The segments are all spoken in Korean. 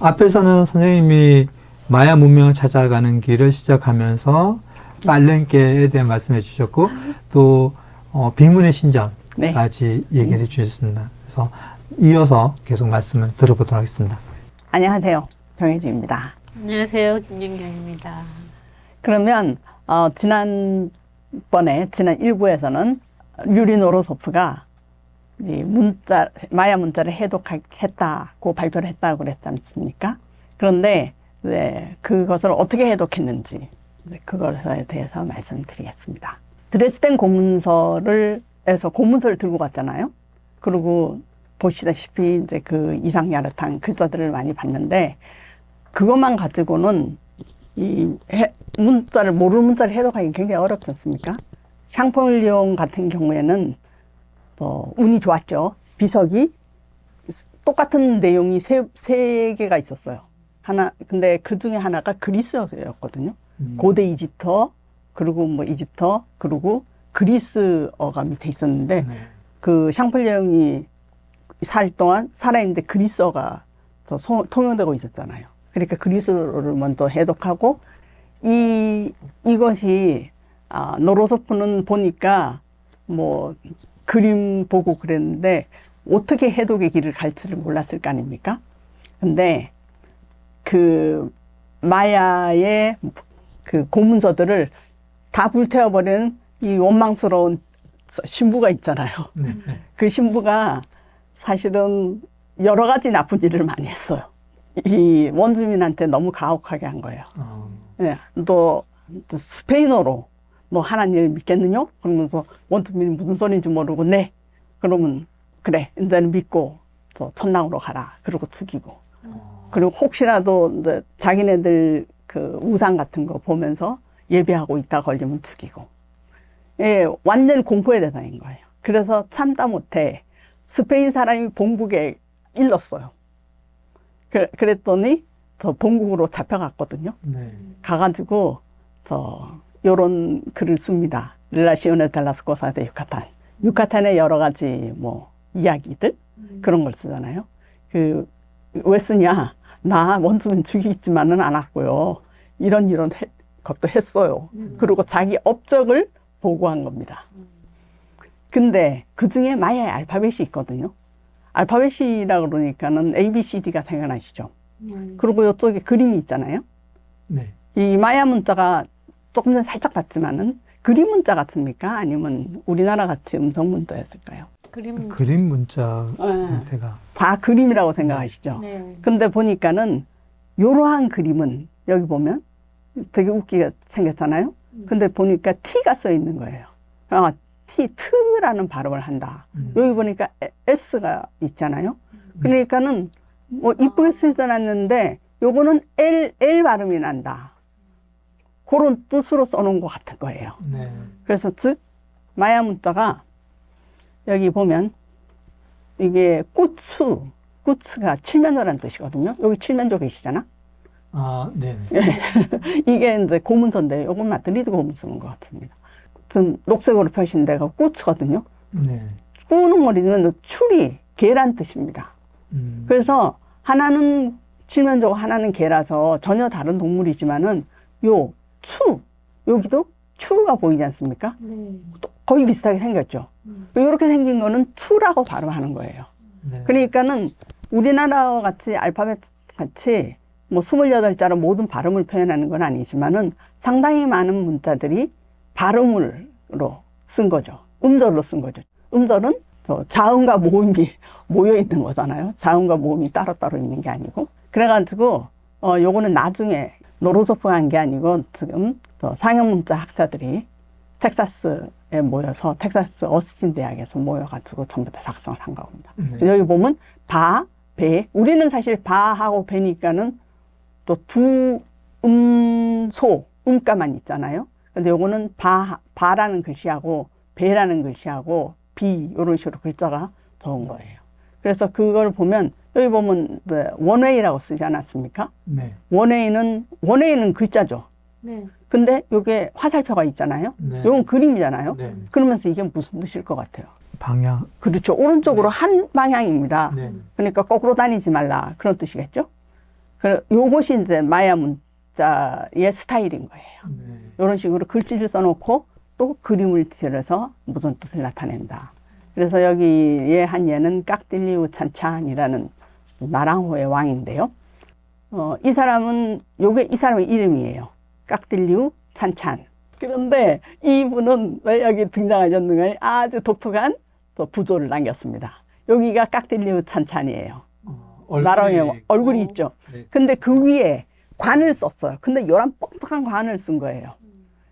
앞에서는 선생님이 마야 문명을 찾아가는 길을 시작하면서 빨랭개에 대한 말씀해 주셨고 또 빅문의 신전까지 얘기를 해 주셨습니다. 그래서 이어서 계속 말씀을 들어보도록 하겠습니다. 안녕하세요. 정혜주입니다. 안녕하세요. 김연경입니다. 그러면 지난 1부에서는 류리노로소프가 이 마야 문자를 해독했다고 발표를 했다고 그랬지 않습니까? 그런데 그것을 어떻게 해독했는지 그것에 대해서 말씀드리겠습니다. 드레스덴 고문서에서 고문서를 들고 갔잖아요. 그리고 보시다시피 이제 그 이상야릇한 글자들을 많이 봤는데 그것만 가지고는 이 모르는 문자를 해독하기 굉장히 어렵지 않습니까? 샹폴리옹 같은 경우에는 운이 좋았죠. 비석이 똑같은 내용이 세 개가 있었어요. 근데 그 중에 하나가 그리스어였거든요. 고대 이집터, 그리고 뭐 이집터, 그리고 그리스어가 밑에 있었는데, 그 샹폴리옹이 살 동안 살아있는데 그리스어가 통용되고 있었잖아요. 그러니까 그리스어를 먼저 해독하고, 이것이, 노로소프는 보니까 뭐, 그림 보고 그랬는데, 어떻게 해독의 길을 갈지를 몰랐을 거 아닙니까? 근데, 그, 마야의 그 고문서들을 다 불태워버린 이 원망스러운 신부가 있잖아요. 그 신부가 사실은 여러 가지 나쁜 일을 많이 했어요. 이 원주민한테 너무 가혹하게 한 거예요. 네, 너 스페인어로 너 하나님을 믿겠느냐? 그러면서 원주민이 무슨 소리인지 모르고 네. 그러면 그래 이제는 믿고 또 천당으로 가라. 그러고 죽이고. 그리고 혹시라도 자기네들 그 우상 같은 거 보면서 예배하고 있다 걸리면 죽이고. 예, 완전 공포의 대상인 거예요. 그래서 참다 못해 스페인 사람이 본국에 일렀어요. 그랬더니 저 본국으로 잡혀갔거든요. 가가지고 요런 글을 씁니다. 릴라시오네 델라스 코사 데 유카탄. 유카탄의 여러 가지 뭐 이야기들 그런 걸 쓰잖아요. 왜 쓰냐? 나 원주민 죽이지만은 않았고요. 이런 것도 했어요. 그리고 자기 업적을 보고한 겁니다. 근데 그 중에 마야의 알파벳이 있거든요. 알파벳이라 그러니까는 A, B, C, D가 생각나시죠? 그리고 이쪽에 그림이 있잖아요. 이 마야 문자가 조금 전에 살짝 봤지만은 그림 문자 같습니까? 아니면 우리나라 같이 음성 문자였을까요? 그림 문자 형태가. 다 그림이라고 생각하시죠? 네. 근데 보니까는 이러한 그림은 여기 보면 되게 웃기게 생겼잖아요? 근데 보니까 T가 써 있는 거예요. 트라는 발음을 한다. 여기 보니까 S가 있잖아요? 그러니까는 뭐 이쁘게 쓰여놨는데 요거는 L 발음이 난다. 그런 뜻으로 써놓은 것 같은 거예요. 그래서 즉 마야 문자가 여기 보면 이게 꾸츠가 칠면조라는 뜻이거든요. 여기 칠면조 계시잖아. 이게 이제 고문서인데 요건 마드리드 고문서인 것 같습니다. 녹색으로 표시된 데가 꾸츠거든요. 꾸는 머리는 추리, 개란 뜻입니다. 그래서 하나는 칠면조고 하나는 개라서 전혀 다른 동물이지만은 여기도 추가 보이지 않습니까? 거의 비슷하게 생겼죠. 이렇게 생긴 거는 추라고 발음하는 거예요. 그러니까는 우리나라와 같이 알파벳 같이 뭐 28자로 모든 발음을 표현하는 건 아니지만은 상당히 많은 문자들이 발음으로 쓴 거죠. 음절로 쓴 거죠. 음절은 자음과 모음이 모여 있는 거잖아요. 자음과 모음이 따로따로 있는 게 아니고. 그래가지고 요거는 나중에 노로소프가 한 게 아니고 지금 상형문자 학자들이 텍사스에 모여서 텍사스 어스틴 대학에서 모여가지고 전부 다 작성을 한 겁니다. 여기 보면 바, 배. 우리는 사실 바하고 배니까는 또 두 음가만 있잖아요. 근데 요거는 바라는 글씨하고 배라는 글씨하고 비 이런 식으로 글자가 적은 거예요. 그래서 그걸 보면 여기 보면 원웨이라고 쓰지 않았습니까? 원웨이는 글자죠. 근데 요게 화살표가 있잖아요. 요건 그림이잖아요. 그러면서 이게 무슨 뜻일 것 같아요? 방향. 그렇죠. 오른쪽으로 한 방향입니다. 그러니까 거꾸로 다니지 말라 그런 뜻이겠죠. 요것이 이제 마야 문자의 스타일인 거예요. 네. 이런 식으로 글씨를 써놓고 또 그림을 들여서 무슨 뜻을 나타낸다. 그래서 여기에 한 예는 깍딜리우 찬찬이라는 나랑호의 왕인데요. 이 사람은 이 사람의 이름이에요. 깍딜리우 찬찬. 그런데 이분은 왜 여기 등장하셨는가 아주 독특한 또 부조를 남겼습니다. 여기가 깍딜리우 찬찬이에요. 나랑호의 얼굴이 있죠. 네. 근데 그 위에 관을 썼어요. 근데 요런 뻑뻑한 관을 쓴 거예요.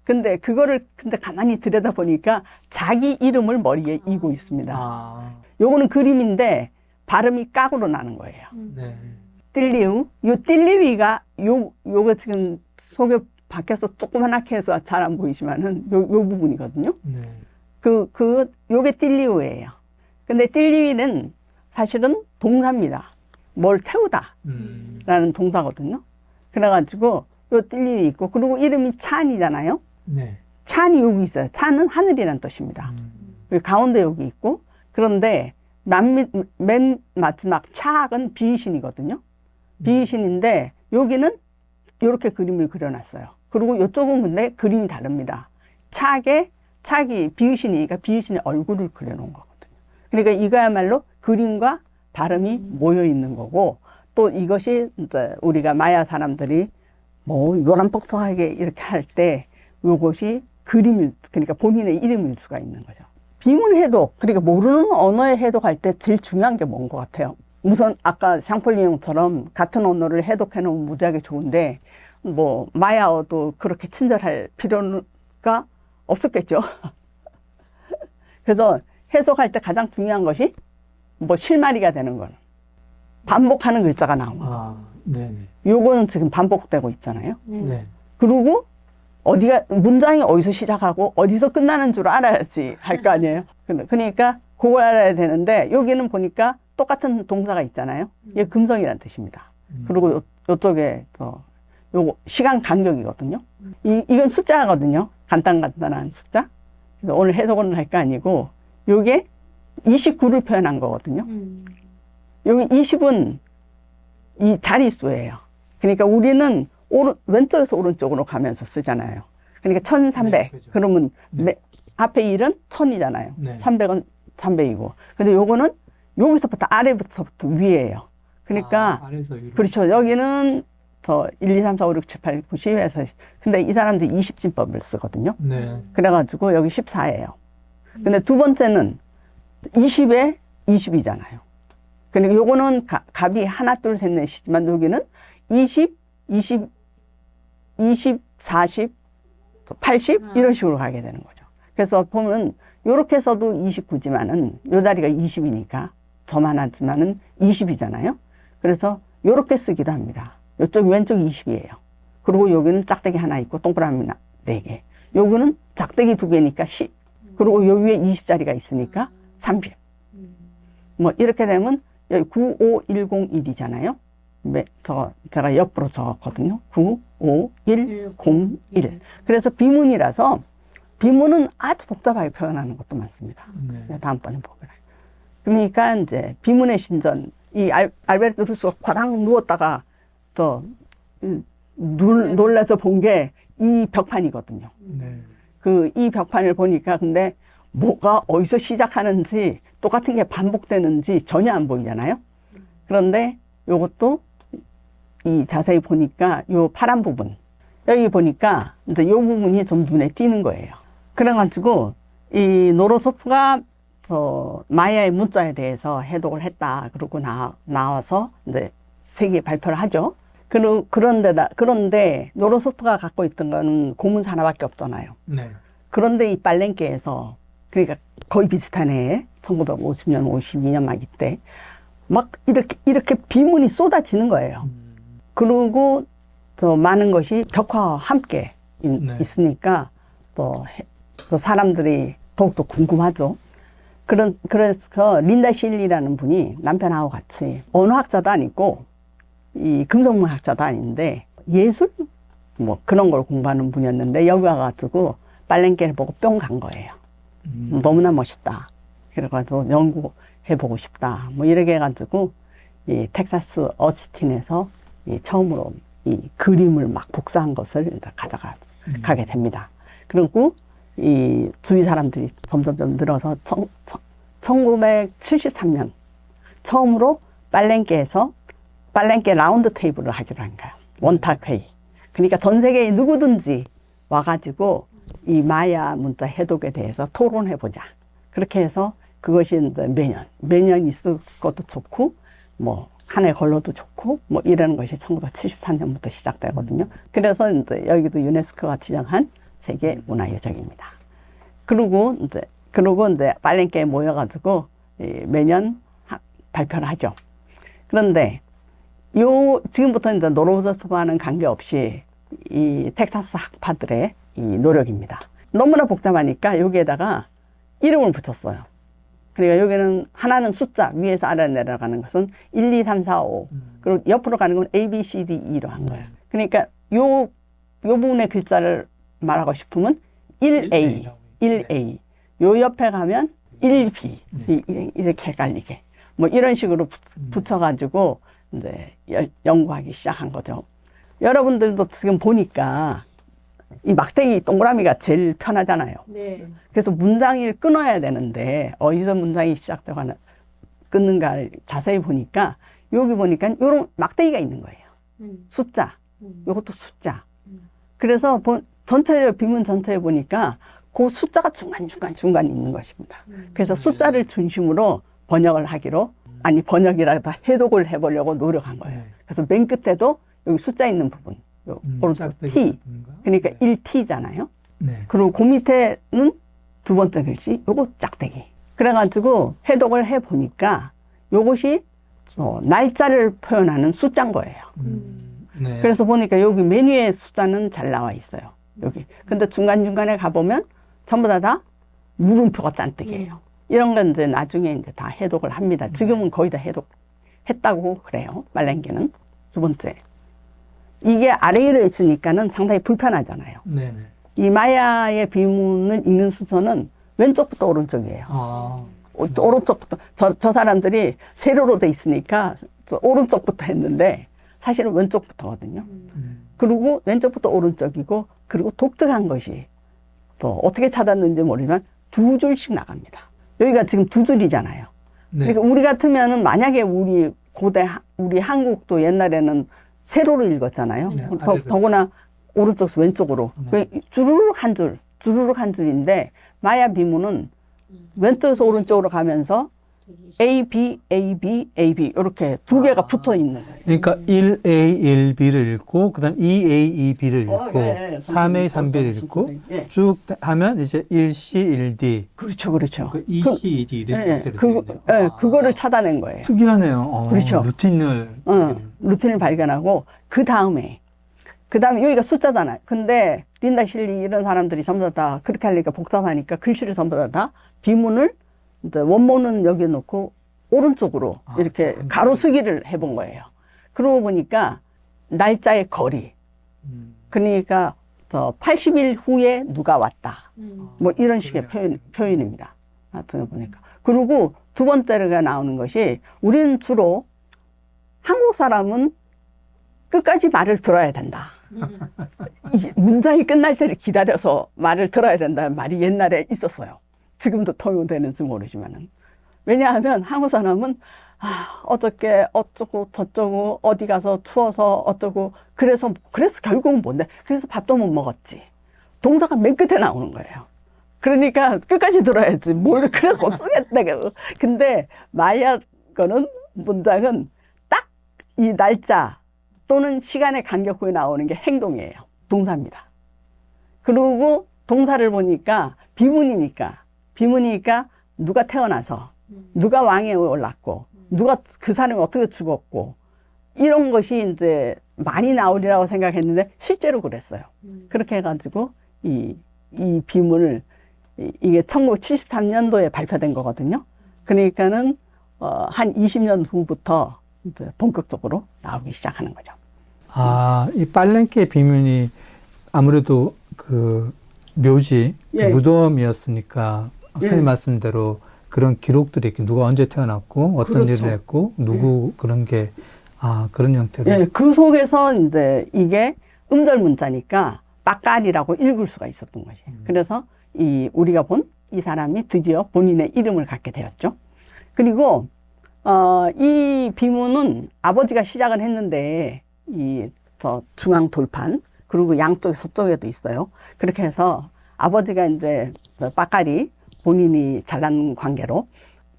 근데 그거를 가만히 들여다보니까 자기 이름을 머리에 이고 있습니다. 요거는 그림인데 발음이 깍으로 나는 거예요. 네. 띨리우. 요 띨리위가 요거 지금 속에 밖에서 조그만하게 해서 잘 안 보이지만은 요 부분이거든요. 네. 요게 띨리우예요. 근데 띨리위는 사실은 동사입니다. 뭘 태우다 라는 동사거든요. 그래가지고 요 띨리위 있고, 그리고 이름이 찬이잖아요. 네. 찬이 여기 있어요. 찬은 하늘이라는 뜻입니다. 여기 가운데 여기 있고, 그런데 맨 마지막 차악은 비신이거든요. 비신인데 여기는 이렇게 그림을 그려놨어요. 그리고 이쪽은 근데 그림이 다릅니다. 착이 비신이니까 비신의 얼굴을 그려놓은 거거든요. 그러니까 이거야말로 그림과 발음이 모여 있는 거고, 또 이것이 이제 우리가 마야 사람들이 뭐 요란뻑뻑하게 이렇게 할 때 요것이 그러니까 본인의 이름일 수가 있는 거죠. 비문 해독, 그러니까 모르는 언어의 해독할 때 제일 중요한 게 뭔 것 같아요. 우선 아까 샹폴리옹처럼 같은 언어를 해독해 놓으면 무지하게 좋은데, 뭐 마야어도 그렇게 친절할 필요가 없었겠죠. 그래서 해석할 때 가장 중요한 것이 뭐 실마리가 되는 건 반복하는 글자가 나온 거. 네네. 요거는 지금 반복되고 있잖아요. 네. 그리고 문장이 어디서 시작하고 어디서 끝나는 줄 알아야지 할 거 아니에요. 그러니까 그걸 알아야 되는데, 여기는 보니까 똑같은 동사가 있잖아요. 이게 금성이라는 뜻입니다. 그리고 요쪽에 요거 시간 간격이거든요. 이건 숫자거든요. 간단한 숫자. 그래서 오늘 해석은 할 거 아니고, 요게 29를 표현한 거거든요. 여기 20은 이 자릿수예요. 그러니까 우리는 왼쪽에서 오른쪽으로 가면서 쓰잖아요. 그러니까 1300. 네, 그렇죠. 그러면 네. 앞에 1은 1000이잖아요. 네. 300은 300이고. 근데 요거는 여기서부터 아래부터 위에요. 그러니까 아래에서 위로. 그렇죠. 여기는 더 1, 2, 3, 4, 5, 6, 7, 8, 9, 10에서 근데 이 사람들이 20진법을 쓰거든요. 네. 그래가지고 여기 14예요. 근데 두 번째는 20에 20이잖아요. 그러니까 요거는 값이 하나, 둘, 셋, 넷이지만 여기는 20, 40, 80 이런 식으로 가게 되는 거죠. 그래서 보면 요렇게 써도 29지만은 요 자리가 20이니까 저만 하지만은 20이잖아요. 그래서 요렇게 쓰기도 합니다. 요쪽 왼쪽 20이에요. 그리고 여기는 짝대기 하나 있고 동그라미 4개. 요거는 짝대기 2개니까 10. 그리고 요 위에 20자리가 있으니까 30. 뭐 이렇게 되면 여기 95101이잖아요. 제가 옆으로 적었거든요. 95101. 그래서 비문이라서, 비문은 아주 복잡하게 표현하는 것도 많습니다. 네. 다음번에 보거라. 그러니까 이제 비문의 신전, 이 알베르트 루소가 과당 누웠다가 놀라서 본 게 이 벽판이거든요. 네. 이 벽판을 보니까 근데 뭐가 어디서 시작하는지 똑같은 게 반복되는지 전혀 안 보이잖아요. 그런데 요것도 자세히 보니까 요 파란 부분, 여기 보니까 이제 요 부분이 좀 눈에 띄는 거예요. 그래가지고 이 노로소프가 마야의 문자에 대해서 해독을 했다. 그러고 나와서 이제 세계에 발표를 하죠. 그런데 노로소프가 갖고 있던 거는 고문사 하나밖에 없잖아요. 네. 그런데 이 빨랭케에서, 그러니까 거의 비슷한 해에 1950년, 52년 막 이때 막 이렇게 비문이 쏟아지는 거예요. 그리고 더 많은 것이 벽화와 함께 네. 있으니까 또 사람들이 더욱더 궁금하죠. 그래서 린다 실리라는 분이 남편하고 같이 언어학자도 아니고 이 금속문학자도 아닌데 예술 뭐 그런 걸 공부하는 분이었는데, 여기 와가지고 빨랭케를 보고 뿅 간 거예요. 너무나 멋있다. 그래가지고 연구해보고 싶다. 뭐 이렇게 해가지고 이 텍사스 어스틴에서 처음으로 이 그림을 막 복사한 것을 가져가게 됩니다. 그리고 이 주위 사람들이 점점점 늘어서 1973년 처음으로 빨랭게에서 빨랭게 라운드 테이블을 하기로 한 거예요. 원탁 회의. 그러니까 전 세계에 누구든지 와가지고 이 마야 문자 해독에 대해서 토론해보자. 그렇게 해서 그것이 이제 매년 있을 것도 좋고, 뭐, 한 해 걸러도 좋고, 뭐, 이런 것이 1973년부터 시작되거든요. 그래서 이제 여기도 유네스코가 지정한 세계 문화유적입니다. 그리고 이제 빨랭게에 모여가지고 매년 발표를 하죠. 그런데 지금부터 이제 노르소프와는 관계없이 이 텍사스 학파들의 이 노력입니다. 너무나 복잡하니까 여기에다가 이름을 붙였어요. 그러니까 여기는 하나는 숫자, 위에서 아래 내려가는 것은 1, 2, 3, 4, 5. 그리고 옆으로 가는 건 A, B, C, D, E로 한 거예요. 그러니까 요 부분의 글자를 말하고 싶으면 1A, 1A. 요 옆에 가면 1B. 이렇게 헷갈리게. 뭐 이런 식으로 붙여가지고 이제 연구하기 시작한 거죠. 여러분들도 지금 보니까 이 막대기 동그라미가 제일 편하잖아요. 네. 그래서 문장을 끊어야 되는데 어디서 문장이 시작되고 끊는가를 자세히 보니까 여기 보니까 이런 막대기가 있는 거예요. 숫자. 이것도 숫자. 그래서 비문 전체에 보니까 그 숫자가 중간중간 있는 것입니다. 그래서 숫자를 중심으로 번역을 하기로 번역이라도 해독을 해보려고 노력한 거예요. 그래서 맨 끝에도 여기 숫자 있는 부분, 오른쪽 T, 그러니까 1T잖아요. 네. 그리고 그 밑에는 두 번째 글씨, 요거 짝대기. 그래가지고 해독을 해보니까 요것이 날짜를 표현하는 숫자인 거예요. 네. 그래서 보니까 여기 메뉴의 숫자는 잘 나와 있어요. 여기. 근데 중간중간에 가보면 전부 다 물음표가 짠뜩이에요. 이런 건 이제 나중에 이제 다 해독을 합니다. 지금은 거의 다 해독했다고 그래요. 빨랭게는. 두 번째. 이게 아래 위로 있으니까는 상당히 불편하잖아요. 네네. 이 마야의 비문을 읽는 순서는 왼쪽부터 오른쪽이에요. 아. 오른쪽부터. 저 사람들이 세로로 돼 있으니까 오른쪽부터 했는데 사실은 왼쪽부터거든요. 그리고 왼쪽부터 오른쪽이고, 그리고 독특한 것이 또 어떻게 찾았는지 모르지만 두 줄씩 나갑니다. 여기가 지금 두 줄이잖아요. 네. 그러니까 우리 같으면은 만약에 우리 한국도 옛날에는 세로로 읽었잖아요. 네, 더구나 오른쪽에서 왼쪽으로. 네. 주르륵 한 줄인데 마야 비문은 왼쪽에서 오른쪽으로 가면서 A, B, A, B, A, B 이렇게 두 개가 붙어 있는 거예요. 그러니까 1A, 1B를 읽고 그다음 2A, 2B를 읽고 예, 3A, 3B를 읽고 예. 쭉 하면 이제 1C, 1D. 그렇죠. 2C, 2D 이렇게 그거를 찾아낸 거예요. 특이하네요. 그렇죠. 루틴을. 루틴을 발견하고 그 다음에 여기가 숫자잖아요. 근데 린다 실리 이런 사람들이 전부 다 그렇게 하니까 복잡하니까 글씨를 전부 다 비문을 원문은 여기 놓고 오른쪽으로 이렇게 가로쓰기를 해본 거예요. 그러고 보니까 날짜의 거리. 그러니까 80일 후에 누가 왔다. 뭐 이런 식의 표현입니다. 하여튼 보니까. 그리고 두 번째가 나오는 것이 우리는 주로 한국 사람은 끝까지 말을 들어야 된다. 문장이 끝날 때를 기다려서 말을 들어야 된다는 말이 옛날에 있었어요. 지금도 통용되는지 모르지만은. 왜냐하면 한국 사람은 어떻게 어쩌고 저쩌고 어디 가서 추워서 어쩌고 그래서 결국은 뭔데? 그래서 밥도 못 먹었지. 동사가 맨 끝에 나오는 거예요. 그러니까 끝까지 들어야지. 그래서 어쩌겠다. 근데 마야 거는 문장은 딱 이 날짜 또는 시간의 간격 후에 나오는 게 행동이에요. 동사입니다. 그리고 동사를 보니까 비문이니까 누가 태어나서 누가 왕에 올랐고 누가 그 사람이 어떻게 죽었고 이런 것이 이제 많이 나오리라고 생각했는데 실제로 그랬어요. 그렇게 해가지고 이 비문을 이게 1973년도에 발표된 거거든요. 그러니까는 한 20년 후부터 이제 본격적으로 나오기 시작하는 거죠. 이 빨랭게 비문이 아무래도 그 묘지, 예. 무덤이었으니까 선생님 예. 말씀대로 그런 기록들이 이렇게 누가 언제 태어났고 어떤 그렇죠. 일을 했고 누구 그런 게 아, 그런 형태로. 예, 그 속에서 이제 이게 음절 문자니까 빠까리라고 읽을 수가 있었던 것이. 그래서 우리가 본 이 사람이 드디어 본인의 이름을 갖게 되었죠. 그리고 이 비문은 아버지가 시작을 했는데 저 중앙 돌판 그리고 양쪽 서쪽에도 있어요. 그렇게 해서 아버지가 이제 빠까리 본인이 잘난 관계로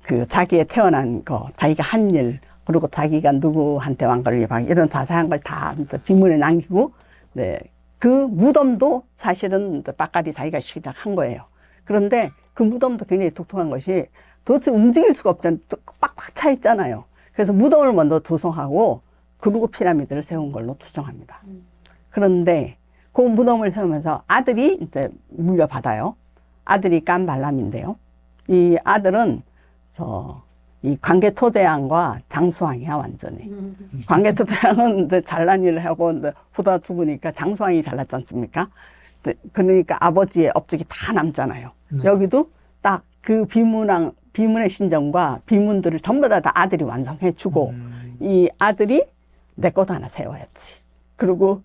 그 자기의 태어난 거, 자기가 한 일, 그리고 자기가 누구한테 왕가를 예방 이런 자세한 걸 다 비문에 남기고, 네, 그 무덤도 사실은 빠까리 자기가 시작한 거예요. 그런데 그 무덤도 굉장히 독특한 것이 도대체 움직일 수가 없잖아요. 꽉꽉 차 있잖아요. 그래서 무덤을 먼저 조성하고 그리고 피라미드를 세운 걸로 추정합니다. 그런데 그 무덤을 세우면서 아들이 이제 물려받아요. 아들이 깐발람인데요. 이 아들은 이 광개토대왕과 장수왕이야, 완전히. 광개토대왕은 이제 잘난 일을 하고 이제 보다 죽으니까 장수왕이 잘났지 않습니까? 그러니까 아버지의 업적이 다 남잖아요. 네. 여기도 딱 그 비문의 신전과 비문들을 전부 다 아들이 완성해주고, 이 아들이 내 것도 하나 세워야지. 그리고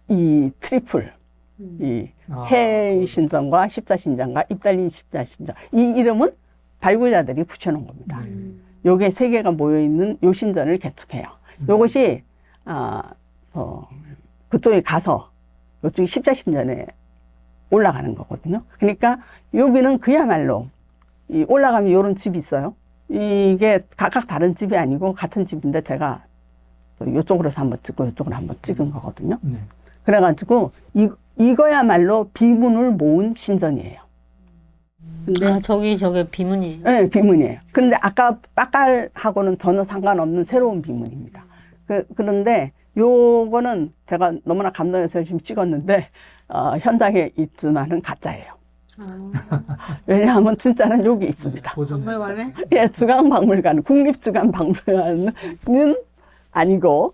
이 트리플, 이 해신전과 십자신전과 입달린 십자신전, 이 이름은 발굴자들이 붙여놓은 겁니다. 요게 세 개가 모여있는 요 신전을 개축해요. 요것이, 그쪽에 가서, 요쪽이 십자신전에 올라가는 거거든요. 그러니까 여기는 그야말로, 올라가면 요런 집이 있어요. 이게 각각 다른 집이 아니고 같은 집인데 제가 요쪽으로서 한번 찍고 요쪽으로 한번 찍은 거거든요. 네. 그래가지고, 이거야말로 비문을 모은 신전이에요. 근데 저게 비문이에요? 네, 비문이에요. 그런데 아까 빠깔하고는 전혀 상관없는 새로운 비문입니다. 그런데 요거는 제가 너무나 감동해서 열심히 찍었는데, 현장에 있지만은 가짜예요. 왜냐하면 진짜는 여기 있습니다. 박물관에? 예, 중앙박물관, 국립중앙박물관은 아니고,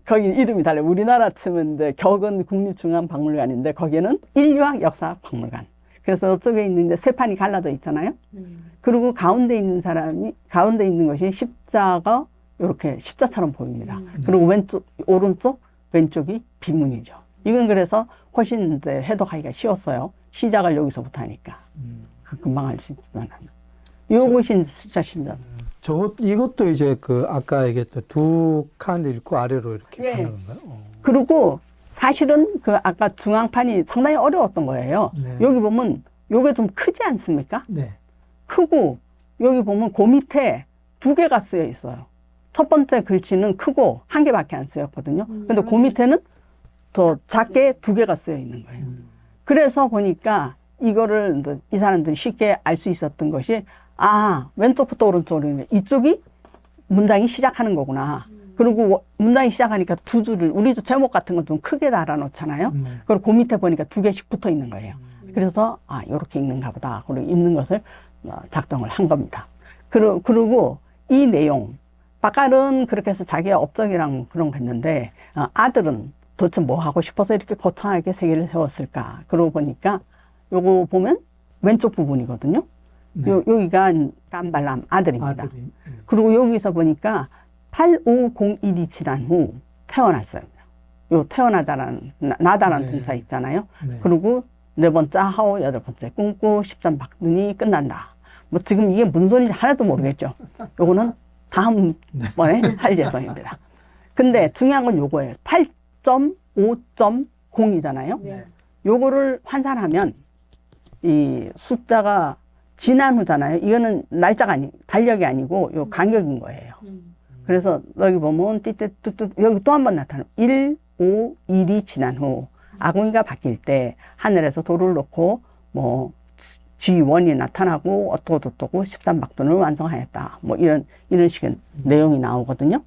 거기 이름이 달라요. 우리나라 치면 이제 격은 국립중앙박물관인데, 거기는 인류학 역사박물관. 그래서 저쪽에 있는 이제 세 판이 갈라져 있잖아요. 그리고 가운데 있는 것이 십자가, 이렇게 십자처럼 보입니다. 그리고 오른쪽, 왼쪽이 비문이죠. 이건 그래서 훨씬 이제 해독하기가 쉬웠어요. 시작을 여기서부터 하니까. 금방 할 수 있지만. 요것이 십자신전. 이것도 이제 아까 얘기했던 두 칸 읽고 아래로 이렇게 예. 가는 건가요? 그리고 사실은 아까 중앙판이 상당히 어려웠던 거예요. 네. 여기 보면 요게 좀 크지 않습니까? 네. 크고 여기 보면 그 밑에 두 개가 쓰여 있어요. 첫 번째 글씨는 크고 한 개밖에 안 쓰였거든요. 근데 그 밑에는 더 작게 두 개가 쓰여 있는 거예요. 그래서 보니까 이거를 이 사람들이 쉽게 알 수 있었던 것이 왼쪽부터 오른쪽으로 이쪽이 문장이 시작하는 거구나. 그리고 문장이 시작하니까 두 줄을, 우리도 제목 같은 건 좀 크게 달아놓잖아요. 그리고 그 밑에 보니까 두 개씩 붙어 있는 거예요. 그래서 요렇게 읽는가 보다. 그리고 읽는 것을 작성을 한 겁니다. 그리고 이 내용, 빠깔은 그렇게 해서 자기의 업적이랑 그런 거 했는데, 아들은 도대체 뭐 하고 싶어서 이렇게 거창하게 세계를 세웠을까. 그러고 보니까 요거 보면 왼쪽 부분이거든요. 네. 여기가 깐발람 아들입니다. 그리고 여기서 보니까 8501이 지난 후 태어났어요. 요 태어나다라는, 나다라는 동사 있잖아요. 네. 그리고 네 번째 하오, 여덟 번째 꿈꾸, 10전 박눈이 끝난다. 뭐 지금 이게 무슨 소리인지 하나도 모르겠죠. 요거는 다음번에 할 예정입니다. 근데 중요한 건 요거예요. 8.5.0이잖아요. 네. 요거를 환산하면 이 숫자가 지난 후잖아요. 이거는 날짜가 달력이 아니고 요 간격인 거예요. 그래서 여기 보면 띠띠뚜뚜 여기 또 한 번 나타나요. 1, 5, 1이 지난 후 아궁이가 바뀔 때 하늘에서 돌을 놓고 뭐 G1이 나타나고 어떠고 13박둔을 완성하였다. 뭐 이런 식의 내용이 나오거든요.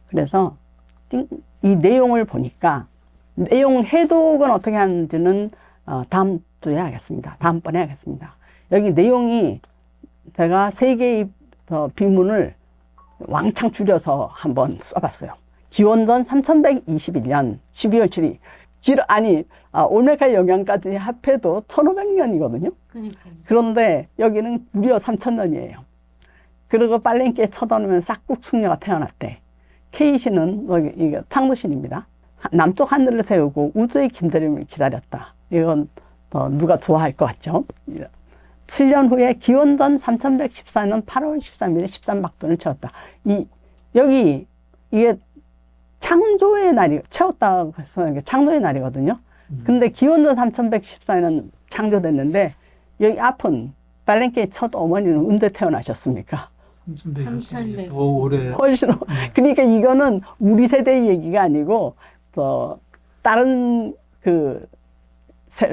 그래서 이 내용을 보니까 내용 해독은 어떻게 하는지는 다음 주에 하겠습니다. 다음번에 하겠습니다. 여기 내용이 제가 세 개의 비문을 왕창 줄여서 한번 써봤어요. 기원전 3121년 12월 7일. 올메카 영양까지 합해도 1500년이거든요. 그런데 여기는 무려 3000년이에요. 그리고 빨랭이에 쳐다보면 싹국 충녀가 태어났대. K신은 이게 창조신입니다. 남쪽 하늘을 세우고 우주의 기다림을 기다렸다. 이건 누가 좋아할 것 같죠? 7년 후에 기원전 3114년 8월 13일에 13박돈을 채웠다. 여기 이게 창조의 날이 채웠다고 해서 이게 창조의 날이거든요. 근데 기원전 3114년 창조됐는데 여기 앞은 발렌케의 첫 어머니는 언제 태어나셨습니까? 3100. 더 오래. 훨씬 그러니까 이거는 우리 세대의 얘기가 아니고 다른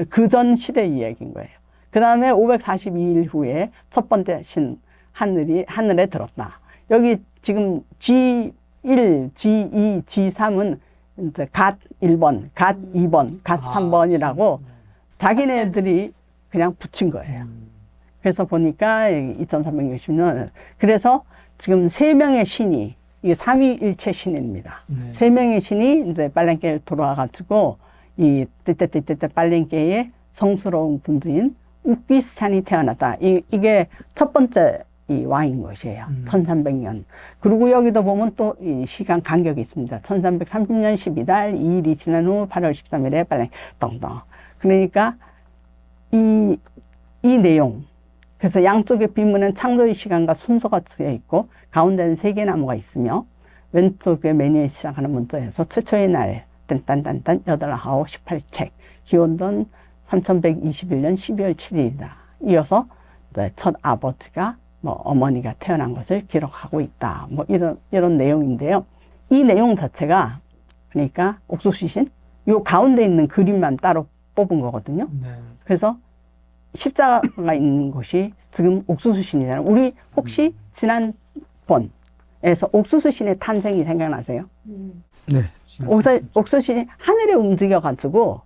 그전 시대의 이야기인 거예요. 그 다음에 542일 후에 첫 번째 신 하늘에 들었다. 여기 지금 G1, G2, G3은 이제 갓 1번, 갓 2번, 갓 3번이라고 자기네들이 그냥 붙인 거예요. 그래서 보니까 2360년. 그래서 지금 3명의 신이, 이게 삼위일체 신입니다. 네. 3명의 신이 이제 빨랭케를 돌아와가지고 이 때때때때 빨랭케의 성스러운 군주인 우키스찬이 태어났다. 이게 첫 번째 이 왕인 것이에요. 1300년. 그리고 여기도 보면 또 이 시간 간격이 있습니다. 1330년 12달 2일이 지난 후 8월 13일에 빨랭 덩덩. 그러니까 이 내용. 그래서 양쪽의 비문은 창조의 시간과 순서가 쓰여 있고 가운데는 세계나무가 있으며 왼쪽에 메뉴에 시작하는 문자에서 최초의 날 딴딴딴딴 8, 9, 18책 기원전 3121년 12월 7일이다. 이어서 첫 아버지가 어머니가 태어난 것을 기록하고 있다. 이런 내용인데요. 이 내용 자체가 그러니까 옥수수신 요 가운데 있는 그림만 따로 뽑은 거거든요. 네. 그래서 십자가가 있는 곳이 지금 옥수수신이잖아요. 우리 혹시 지난번에서 옥수수신의 탄생이 생각나세요? 네. 옥수수신이 하늘에 움직여가지고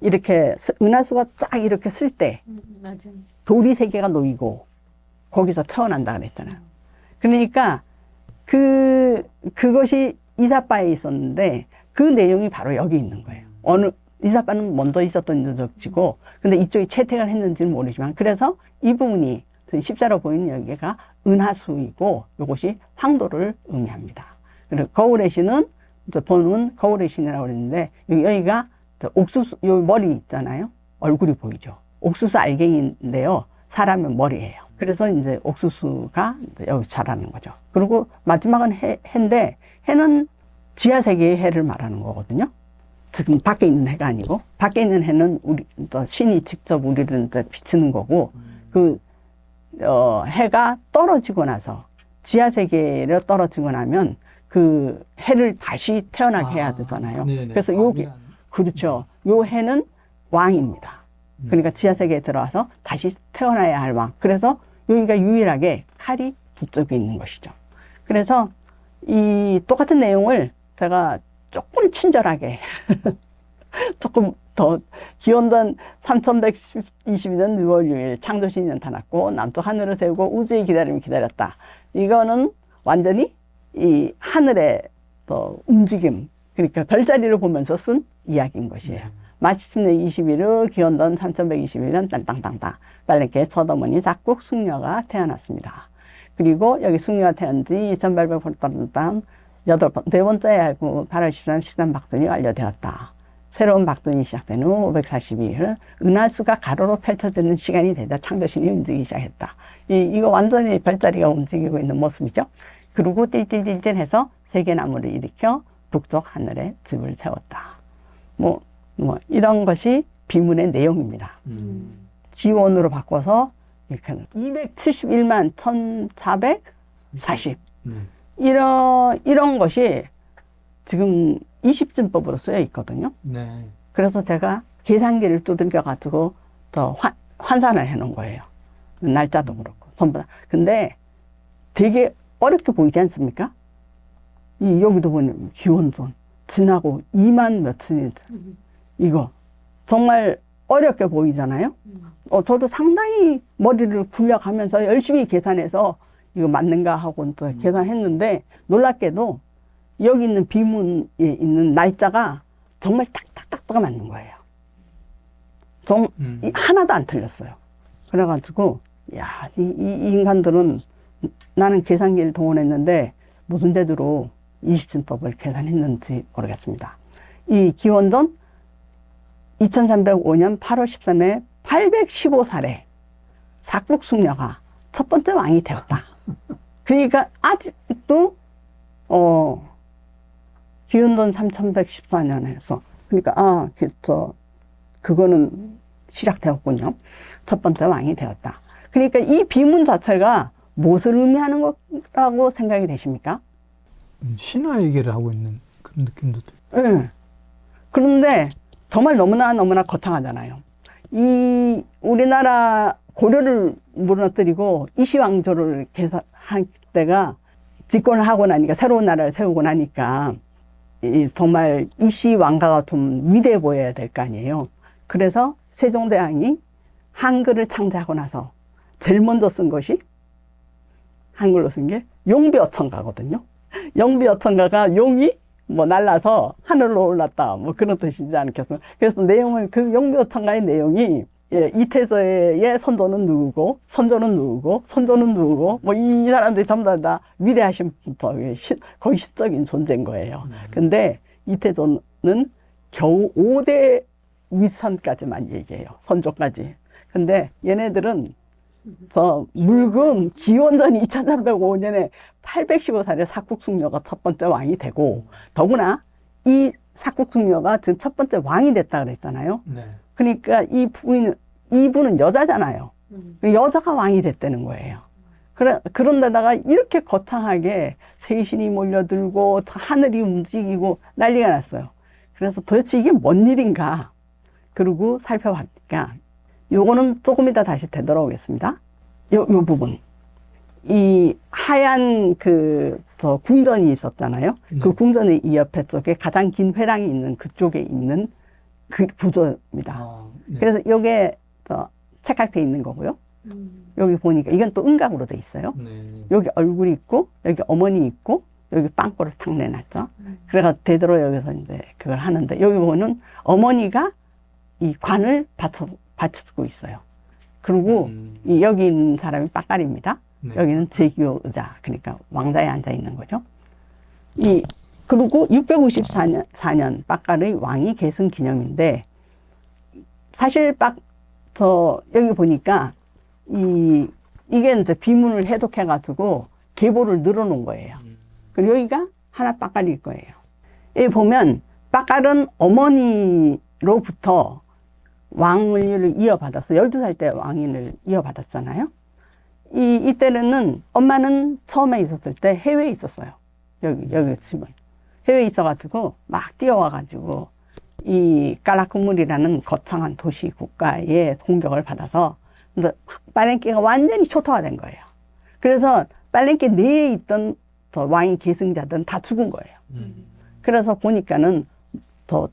이렇게 은하수가 쫙 이렇게 쓸 때 맞아요. 돌이 세 개가 놓이고 거기서 태어난다 그랬잖아요. 그러니까 그것이 이사빠에 있었는데 그 내용이 바로 여기 있는 거예요. 이사빠는 먼저 있었던 유적지고 근데 이쪽이 채택을 했는지는 모르지만 그래서 이 부분이 십자로 보이는 여기가 은하수이고 이것이 황도를 의미합니다. 그리고 거울의 신은 보는 거울의 신이라고 그랬는데 여기가 옥수수 요 머리 있잖아요. 얼굴이 보이죠. 옥수수 알갱이인데요. 사람의 머리예요. 그래서 이제 옥수수가 여기 자라는 거죠. 그리고 마지막은 해인데 해는 지하 세계의 해를 말하는 거거든요. 지금 밖에 있는 해가 아니고 밖에 있는 해는 우리 신이 직접 우리를 비추는 거고 해가 떨어지고 나서 지하 세계로 떨어지고 나면 그 해를 다시 태어나게 해야 되잖아요. 네네. 그래서 여기 그렇죠. 요 해는 왕입니다. 그러니까 지하 세계에 들어와서 다시 태어나야 할 왕. 그래서 여기가 유일하게 칼이 두 쪽에 있는 것이죠. 그래서 이 똑같은 내용을 제가 조금 친절하게 조금 더 기원전 3122년 6월 6일 창조신이 나타났고 남쪽 하늘을 세우고 우주의 기다림을 기다렸다. 이거는 완전히 이 하늘의 움직임 그러니까 별자리를 보면서 쓴 이야기인 것이에요. 마침내 21일 기원전 3121년 땅땅땅땅 빨랭케 서더머니 작국 숙녀가 태어났습니다. 그리고 여기 숙녀가 태어난 지 2800번 네 번째에 8월 13일 시단박돈이 완료되었다. 새로운 박돈이 시작된 후 542일 은하수가 가로로 펼쳐지는 시간이 되자 창조신이 움직이기 시작했다. 이거 완전히 별자리가 움직이고 있는 모습이죠. 그리고 띨띨띨띨 해서 세계나무를 일으켜 북쪽 하늘에 집을 세웠다. 이런 것이 비문의 내용입니다. 지원으로 바꿔서 이렇게 271만 1440 이런 것이 지금 20진법으로 쓰여 있거든요. 네. 그래서 제가 계산기를 두들겨 가지고 더 환산을 해 놓은 거예요. 날짜도 그렇고 전부 다. 근데 되게 어렵게 보이지 않습니까? 여기도 보면 기원전 지나고 2만 몇천이 이거 정말 어렵게 보이잖아요. 저도 상당히 머리를 굴려가면서 열심히 계산해서 이거 맞는가 하고 또 계산했는데 놀랍게도 여기 있는 비문에 있는 날짜가 정말 딱딱딱딱 맞는 거예요. 하나도 안 틀렸어요. 그래가지고 이 인간들은 나는 계산기를 동원했는데 무슨 제대로 이십진법을 계산했는지 모르겠습니다. 이 기원전 2305년 8월 13일 815살에 삭북숭녀가 첫 번째 왕이 되었다. 그러니까 아직도 기원전 3114년에서 그러니까 그거는 시작되었군요. 첫 번째 왕이 되었다. 그러니까 이 비문 자체가 무엇을 의미하는 거라고 생각이 되십니까? 신화 얘기를 하고 있는 그런 느낌도 들어요. 네. 그런데 정말 너무나 거창하잖아요. 이 우리나라 고려를 무너뜨리고 이시왕조를 개설할 때가 집권을 하고 나니까 새로운 나라를 세우고 나니까 정말 이시왕가가 좀 위대해 보여야 될 거 아니에요. 그래서 세종대왕이 한글을 창제하고 나서 제일 먼저 쓴 것이 한글로 쓴 게 용비어천가거든요. 용비어천가가 용이 뭐 날라서 하늘로 올랐다 뭐 그런 뜻이지 않겠습니까? 그래서 내용을 그 용비어천가의 내용이 이태조의 선조는 누구고 선조는 누구고 선조는 누구고 뭐 이 사람들이 전부 다 위대하신 분부터 거의 시적인 존재인 거예요. 근데 이태조는 겨우 5대 윗선까지만 얘기해요. 선조까지. 근데 얘네들은 저 물금 기원전 2305년에 815살에 삭북숭녀가 첫 번째 왕이 되고 더구나 이 삭북숭녀가 지금 첫 번째 왕이 됐다 그랬잖아요. 네. 그러니까 이분은 여자잖아요. 여자가 왕이 됐다는 거예요. 그런데다가 이렇게 거창하게 세신이 몰려들고 하늘이 움직이고 난리가 났어요. 그래서 도대체 이게 뭔 일인가? 그리고 살펴보니까 요거는 조금 이따 다시 되돌아오겠습니다. 요 부분. 이 하얀 저 궁전이 있었잖아요. 네. 그 궁전의 이 옆에 쪽에 가장 긴 회랑이 있는 그쪽에 있는 그 구조입니다. 네. 그래서 요게 책갈피에 있는 거고요. 여기 보니까 이건 또 은각으로 돼 있어요. 네. 여기 얼굴이 있고 여기 어머니 있고 여기 빵꼬를 탁 내놨죠. 그래가 되도록 여기서 이제 그걸 하는데 여기 보면은 어머니가 이 관을 받쳐주고 있어요. 그리고 여기 있는 사람이 빡깔입니다. 네. 여기는 제기호 의자, 그러니까 왕자에 앉아 있는 거죠. 그리고 654년 빡깔의 왕위 계승 기념인데 사실 여기 보니까 이게 이제 비문을 해독해가지고 계보를 늘어놓은 거예요. 그리고 여기가 하나 빡깔일 거예요. 여기 보면 빡깔은 어머니로부터 왕위를 이어받았어. 12살 때 왕위를 이어받았잖아요. 이때는 엄마는 처음에 있었을 때 해외에 있었어요. 여기 집은. 해외에 있어가지고 막 뛰어와가지고 이 까라크물이라는 거창한 도시 국가의 공격을 받아서 빨랭끼가 완전히 초토화된 거예요. 그래서 빨랭끼 내에 있던 왕위 계승자들은 다 죽은 거예요. 그래서 보니까는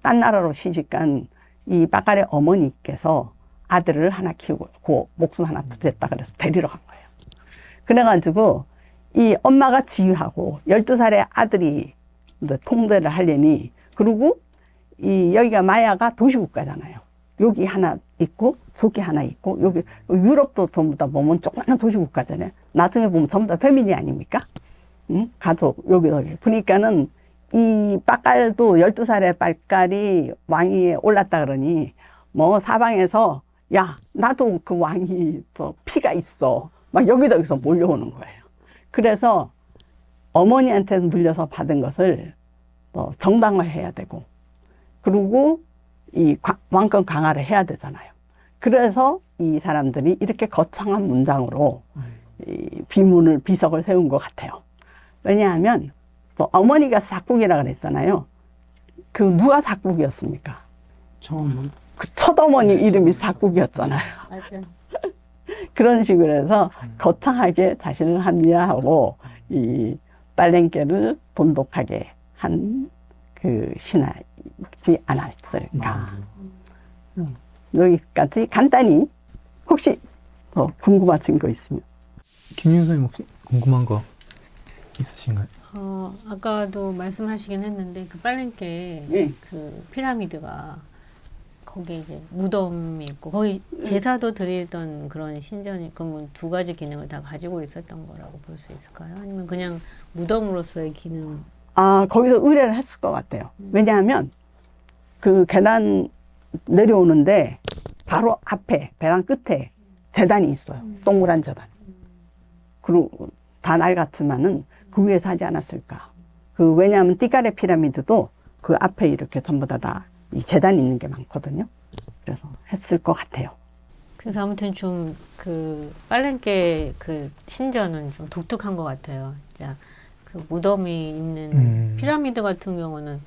딴 나라로 시집간 이 빡깔의 어머니께서 아들을 하나 키우고 목숨 하나 부졌다 그래서 데리러 간 거예요. 그래가지고 이 엄마가 지휘하고 12살의 아들이 통제를 하려니 그리고 여기가 마야가 도시국가잖아요. 여기 하나 있고 저기 하나 있고 여기 유럽도 전부 다 보면 조그마한 도시국가잖아요. 나중에 보면 전부 다 패밀리 아닙니까? 응? 가족 여기 그러니까는 이 빡깔도 12살의 빡깔이 왕위에 올랐다 그러니 뭐 사방에서 야 나도 그 왕이 피가 있어 막 여기저기서 몰려오는 거예요. 그래서 어머니한테 물려서 받은 것을 정당화해야 되고 그리고 이 왕권 강화를 해야 되잖아요. 그래서 이 사람들이 이렇게 거창한 문장으로 이 비석을 세운 것 같아요. 왜냐하면 어머니가 삭북이라 그랬잖아요. 그 누가 삭북이었습니까? 처음은 그 첫어머니 이름이 삭북이었잖아요. 그런 식으로 해서 거창하게 자신을 합리화하고 이 빨랭개를 돈독하게 한 그 신하지 않았을까. 여기까지 간단히 혹시 더 궁금하신 거 있으면. 김윤 선생님 혹시 궁금한 거 있으신가요? 아까도 말씀하시긴 했는데 그 빨랭개 네. 그 피라미드가 거기 이제 무덤이 있고 거기 제사도 드리던 그런 신전이 그건 두 가지 기능을 다 가지고 있었던 거라고 볼 수 있을까요? 아니면 그냥 무덤으로서의 기능 거기서 의뢰를 했을 것 같아요. 왜냐하면 그 계단 내려오는데 바로 앞에 배랑 끝에 제단이 있어요. 동그란 제단. 그리고 다 낡았지만은 그 위에서 하지 않았을까. 왜냐하면 띠까레 피라미드도 그 앞에 이렇게 전부 다 이 제단이 있는 게 많거든요. 그래서 했을 것 같아요. 그래서 아무튼 좀 그 빨랭께 그 신전은 좀 독특한 것 같아요. 진짜 그 무덤이 있는 피라미드 같은 경우는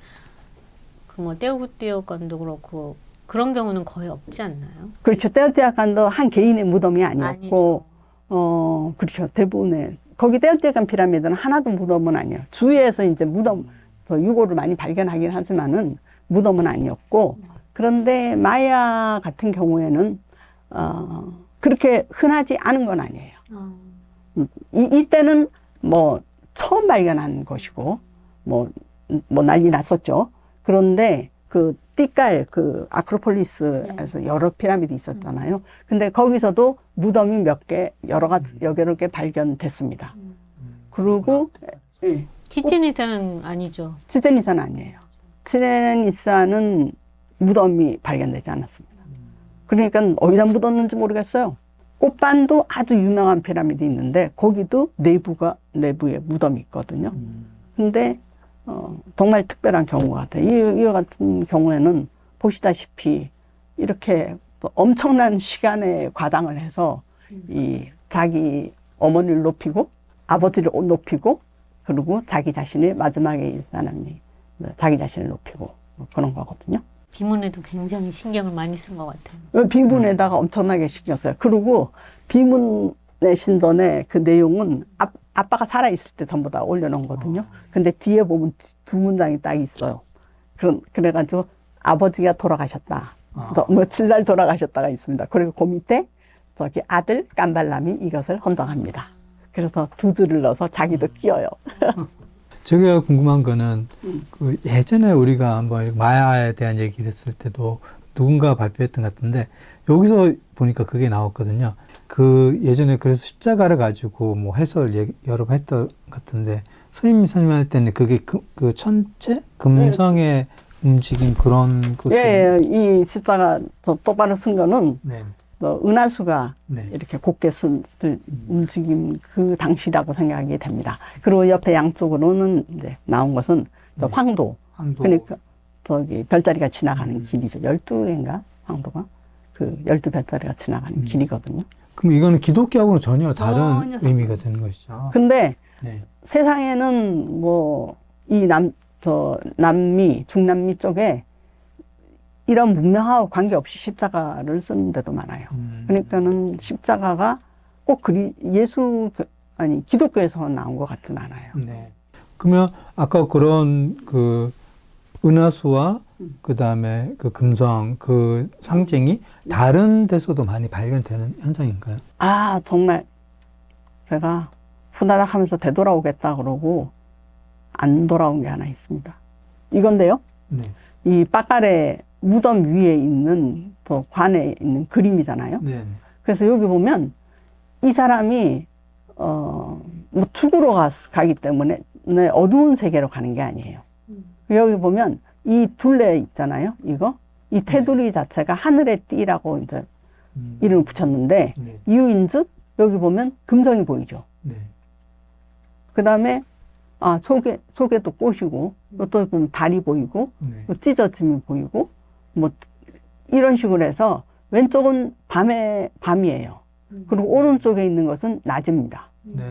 그 뭐 떼오띠오칸도 그렇고 그런 경우는 거의 없지 않나요? 그렇죠. 떼오띠아칸도 한 개인의 무덤이 아니었고, 그렇죠. 대부분의 거기 떼오띠아칸 피라미드는 하나도 무덤은 아니에요. 주위에서 이제 무덤, 유골을 많이 발견하긴 하지만은 무덤은 아니었고, 그런데 마야 같은 경우에는 그렇게 흔하지 않은 건 아니에요. 이때는 뭐 처음 발견한 것이고 뭐 난리 났었죠. 그런데 그 띠깔 그 아크로폴리스에서 여러 피라미드 있었잖아요. 근데 거기서도 무덤이 몇 개 여러 개 발견됐습니다. 그리고 치첸이자는 아니죠. 치첸이자는 아니에요. 치첸이자는 무덤이 발견되지 않았습니다. 그러니까 어디다 묻었는지 모르겠어요. 꽃반도 아주 유명한 피라미드 있는데 거기도 내부에 무덤이 있거든요. 근데 정말 특별한 경우 같아요. 이와 같은 경우에는 보시다시피 이렇게 엄청난 시간에 과당을 해서 이 자기 어머니를 높이고 아버지를 높이고 그리고 자기 자신의 마지막에 이 사람이 자기 자신을 높이고 그런 거거든요. 비문에도 굉장히 신경을 많이 쓴 것 같아요. 비문에다가 엄청나게 신경 써요. 그리고 비문의 신전의 그 내용은 아빠가 살아있을 때 전부 다 올려놓은 거거든요. 근데 뒤에 보면 두 문장이 딱 있어요. 그래가지고 아버지가 돌아가셨다. 며칠 날 돌아가셨다가 있습니다. 그리고 그 밑에 저기 아들 깜발람이 이것을 헌정합니다. 그래서 두 줄을 넣어서 자기도 끼어요. 제가 궁금한 거는 그 예전에 우리가 한번 마야에 대한 얘기를 했을 때도 누군가 발표했던 것 같은데 여기서 보니까 그게 나왔거든요. 그 예전에 그래서 십자가를 가지고 뭐 해설 여러 번 했던 것 같은데 선생님이 설명할 때는 그게 그 천체 금성의 움직임 그런 것. 예, 이 십자가 똑바로 쓴 거는 네. 은하수가 네. 이렇게 곧게 움직임 그 당시라고 생각이 됩니다. 그리고 옆에 양쪽으로는 이제 나온 것은 황도. 그러니까 저기 별자리가 지나가는 길이죠. 12개인가 황도가 그 12별자리가 지나가는 길이거든요. 그럼 이거는 기독교하고는 전혀 다른 의미가 되는 것이죠. 근데 네. 세상에는 뭐 이 남미, 중남미 쪽에 이런 문명하고 관계없이 십자가를 쓰는 데도 많아요. 그러니까는 십자가가 꼭 기독교에서 나온 것 같진 않아요. 네. 그러면 아까 그런 그 은하수와 그 다음에 그 금성 그 상징이 다른 데서도 많이 발견되는 현상인가요? 정말 제가 후다닥 하면서 되돌아오겠다 그러고 안 돌아온 게 하나 있습니다. 이건데요. 네. 이 빠까레 무덤 위에 있는 또 관에 있는 그림이잖아요. 네. 그래서 여기 보면 이 사람이 뭐 죽으러 가기 때문에 어두운 세계로 가는 게 아니에요. 여기 보면 이 둘레 있잖아요. 이 테두리 자체가 하늘의 띠라고 이제 이름을 붙였는데 네. 이유인즉 여기 보면 금성이 보이죠. 네. 그 다음에 속에도 꽃이고 또 보면 달이 보이고 네. 또 찢어짐이 보이고 뭐 이런 식으로 해서 왼쪽은 밤이에요. 그리고 오른쪽에 있는 것은 낮입니다. 네.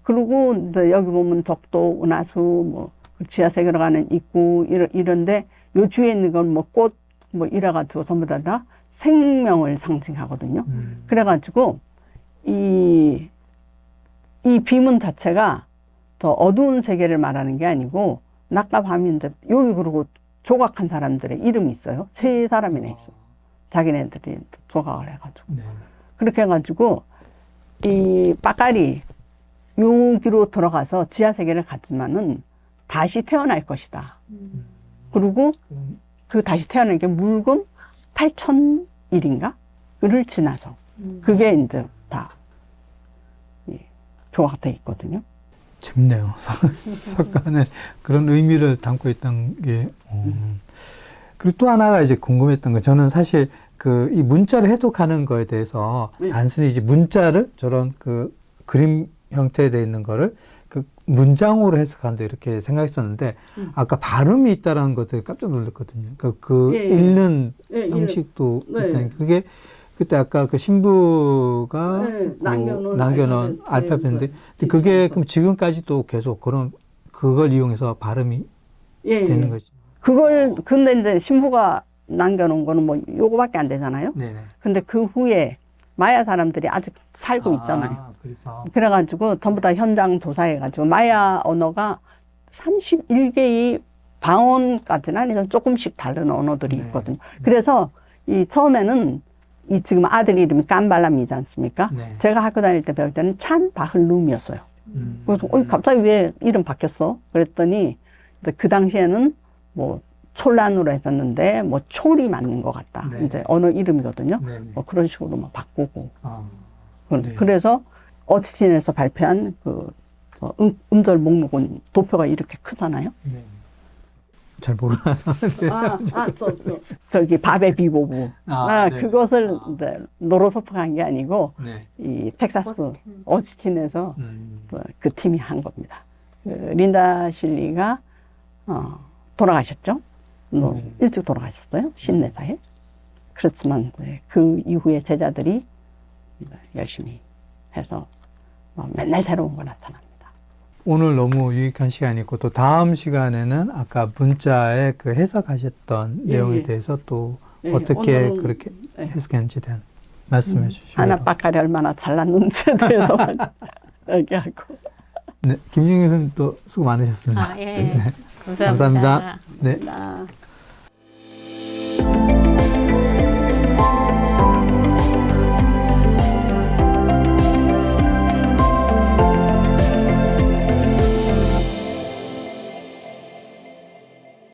그리고 이제 여기 보면 적도, 은하수, 뭐 지하세계로 가는 입구 이런데 요 주위에 있는 건 뭐 꽃 뭐 이래가지고 전부 다 생명을 상징하거든요. 그래가지고 이 비문 자체가 더 어두운 세계를 말하는 게 아니고 낮과 밤인데 여기 그리고 조각한 사람들의 이름이 있어요. 세 사람이나 있어요. 자기네들이 조각을 해가지고. 네. 그렇게 해가지고 이 빠까리 여기로 들어가서 지하세계를 갔지만은 다시 태어날 것이다. 그리고 그 다시 태어나는 게 물금 8,000일인가?를 지나서. 그게 이제 다 조각되어 있거든요. 재밌네요. 석가는 그런 의미를 담고 있다는 게. 그리고 또 하나가 이제 궁금했던 거, 저는 사실 그 이 문자를 해독하는 거에 대해서 단순히 이제 문자를 저런 그 그림 형태에 되어 있는 거를 그 문장으로 해석한다 이렇게 생각했었는데 아까 발음이 있다라는 것에 깜짝 놀랐거든요. 읽는 형식도 있다는 게 그게 그때 아까 그 신부가 남겨놓은 알파벳인데 그게 그럼 지금까지도 계속 그걸 이용해서 발음이 되는 거죠. 근데 이제 신부가 남겨놓은 거는 뭐 요거밖에 안 되잖아요. 네네. 근데 그 후에 마야 사람들이 아직 살고 있잖아요. 그래서. 그래가지고 전부 다 현장 조사해가지고 마야 언어가 31개의 방언까지는 아니지만 조금씩 다른 언어들이 있거든요. 그래서 이 처음에는 이 지금 아들 이름이 깜발람이지 않습니까? 네. 제가 학교 다닐 때 배울 때는 찬 바흘룸이었어요. 그래서 갑자기 왜 이름 바뀌었어? 그랬더니 그 당시에는 뭐 촐란으로 했었는데 뭐 촐이 맞는 것 같다. 네. 이제 언어 이름이거든요. 네. 뭐 그런 식으로 막 바꾸고. 네. 그래서 어스틴에서 발표한 그 음절 목록은 도표가 이렇게 크잖아요. 네. 잘 모르나서. 저기 바베 비보부. 네. 그것을 이제 노로소프가 한 게 아니고 네. 이 텍사스 어스틴에서 그 팀이 한 겁니다. 린다 실리가 돌아가셨죠. 일찍 돌아가셨어요. 54에. 그렇지만 그 이후에 제자들이 열심히 해서 맨날 새로운 거 나타납니다. 오늘 너무 유익한 시간이고 또 다음 시간에는 아까 문자에 그 해석하셨던 내용에 대해서 또 어떻게 그렇게 해석했는지에 대한 말씀해 주시고 하나박하리 얼마나 잘났는지에 대해서 얘기하고. 네, 김영희 선생님 또 수고 많으셨습니다. 예. 네. 감사합니다. 네. 나.